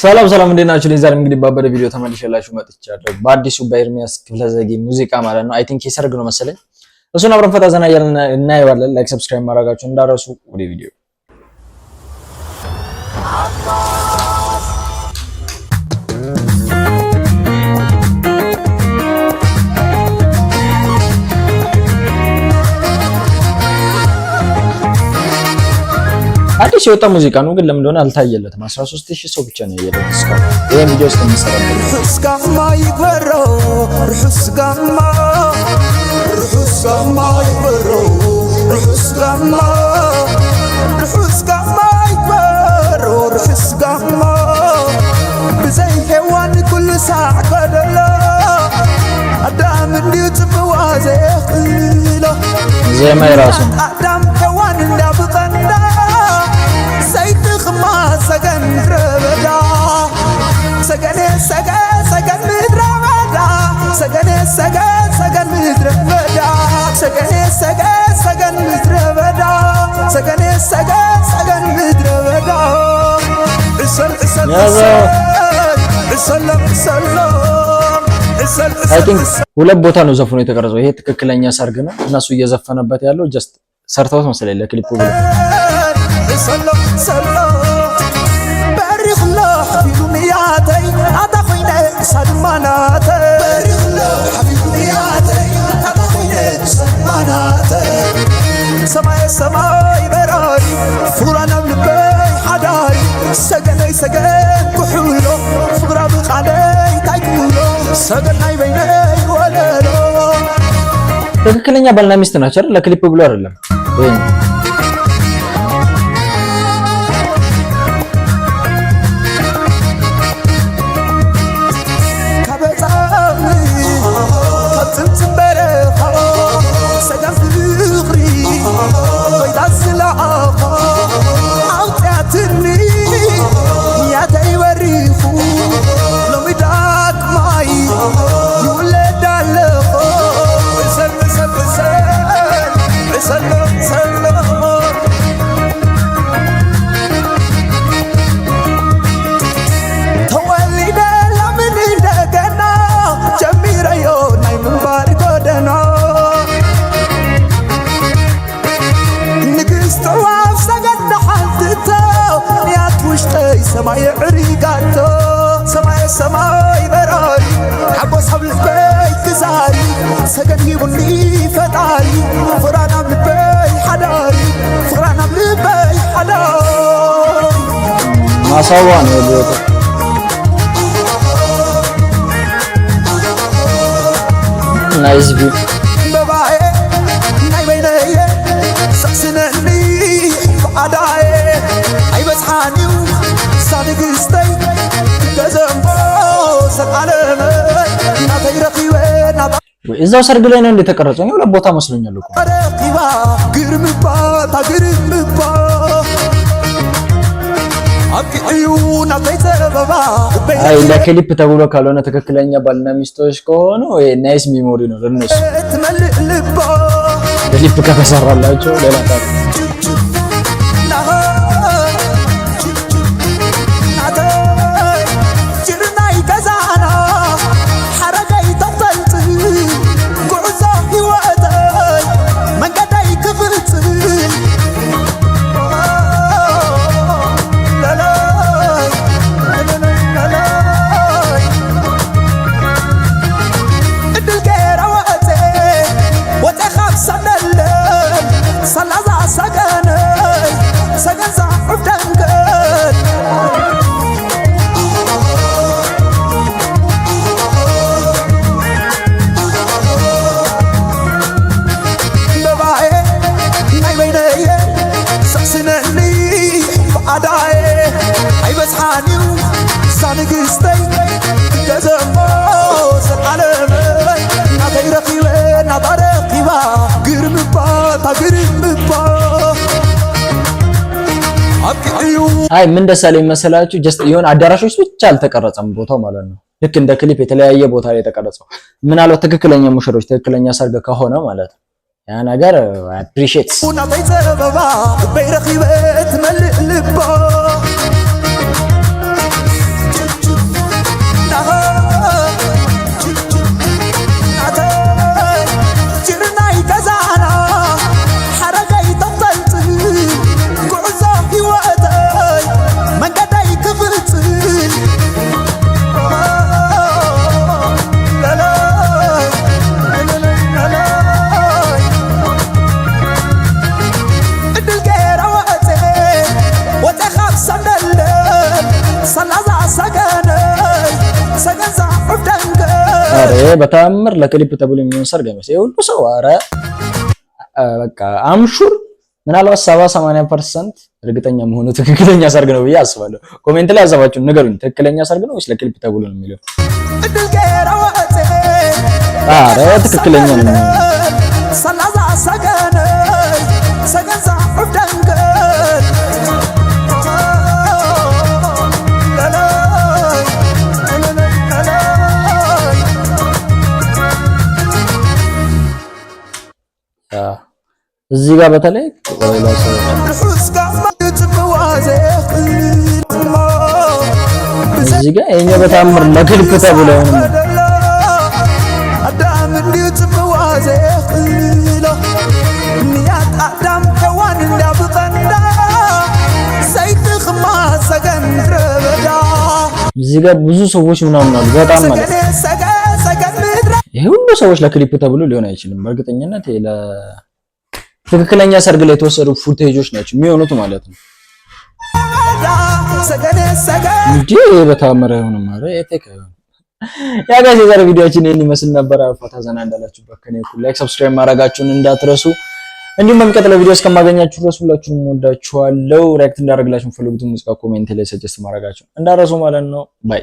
ሰላም ሰላም እንደናችሁ ለዛሬም እንግዲህ ባበደ ቪዲዮ ተመልሼላችሁ መጥቻለሁ። በአዲሱ በኤርሚያስ ክፍለዘጊ ሙዚቃ ማለት ነው። አይ ቲንክ የሰርግ ነው መሰለኝ። እሱን አብረን ፈታ ዘና እያልን እናየዋለን። ላይክ ሰብስክራይብ ማድረጋችሁን እንዳረሱ። ወደ ቪዲዮ አዲስ የወጣ ሙዚቃ ነው ግን ለምን እንደሆነ አልታየለትም። 13000 ሰው ብቻ ነው ያየለው እስካሁን። ይሄን ቪዲዮ እስከምንሰራበት እስካማ ይበረው እስካማ ይበረው እስካማ ይበረው እስካማ بزي حيوان كل ساعة قدلا أدام اللي تبوازي قيلة زي ما يراسم أدام حيوان اللي بطندا سيد خماس سجن ربدا سجن مدربدا سجن مدربدا سجن مدربدا سجن مدربدا አይ ቲንክ ሁለት ቦታ ነው ዘፈኑ የተቀረጸው። ይሄ ትክክለኛ ሰርግ ነው። እነሱ እየዘፈነበት ያለው ጀስት ሰርተውት መሰለኝ ለክሊፑ ብለው ሰማይ በራሪ ፍራና ልበይ ሓዳሪ ሰገነይ ኩሕሎ ፍቅራ ብቃለይ ታይኩሎ ሰገናይ በይነይ ወለሎ ትክክለኛ ባልና ሚስት ናቸው አይደል? ለክሊፕ ብሎ አይደለም። ሰማይ በራሪ حبس حبل البيت تزاري سجن يبني فتاري فرانا بالبي حداري فرانا بالبي حداري ما صوان يا نايس بيو باباي ناي بيني سسنني بعداي اي بصحاني صادقستي እዛው ሰርግ ላይ ነው እንደተቀረጸው ነው። ለቦታ መስሎኛል እኮ አይ ለክሊፕ ተብሎ ካልሆነ ትክክለኛ ባልና ሚስቶች ከሆኑ ናይስ ሚሞሪ ነው ለነሱ። ክሊፕ ከተሰራላቸው ሌላ ታሪክ አይ ምን ደሳለኝ መሰላችሁ ጀስት የሆነ አዳራሾች ብቻ አልተቀረጸም ቦታው ማለት ነው። ልክ እንደ ክሊፕ የተለያየ ቦታ ላይ የተቀረጸው ምናልባት ትክክለኛ ሙሽሮች ትክክለኛ ሰርግ ከሆነ ማለት ነው ያ ነገር አፕሪሺየት አረ በታምር ለክሊፕ ተብሎ የሚሆን ሰርግ አይመስል ሁሉ ሰው አረ በቃ አምሹር ምናልባት 70-80% እርግጠኛ መሆኑ ትክክለኛ ሰርግ ነው ብዬ አስባለሁ። ኮሜንት ላይ አዘባችሁን ንገሩኝ፣ ትክክለኛ ሰርግ ነው ወይስ ለክሊፕ ተብሎ ነው የሚለው? አረ ትክክለኛ ነው። እዚህ ጋር በተለይ እዚህ ጋር የኛ በታምር ለክሊፕ ተብሎ ነው። እዚህ ጋር ብዙ ሰዎች ምናምን አሉ በጣም ማለት ይሄ ሁሉ ሰዎች ለክሊፕ ተብሎ ሊሆን አይችልም። በእርግጠኝነት ትክክለኛ ሰርግ ላይ የተወሰዱ ፉቴጆች ናቸው የሚሆኑት ማለት ነው። እንጂ በታምር አይሆንም ማለት ኤቴክ አይሆንም። ያ ጋይስ የዛሬ ቪዲዮአችን ይሄን ይመስል ነበር። ፈታ ዘና እንዳላችሁበት ከኔ እኩል ላይክ ሰብስክራይብ ማድረጋችሁን እንዳትረሱ። እንዲሁም በሚቀጥለው ቪዲዮ እስከማገኛችሁ ድረስ ሁላችሁንም ወዳችኋለሁ። ሪአክት እንዳደርግላችሁ ፈልጉት ሙዚቃ ኮሜንት ላይ ሰጀስት ማድረጋችሁን እንዳትረሱ ማለት ነው። ባይ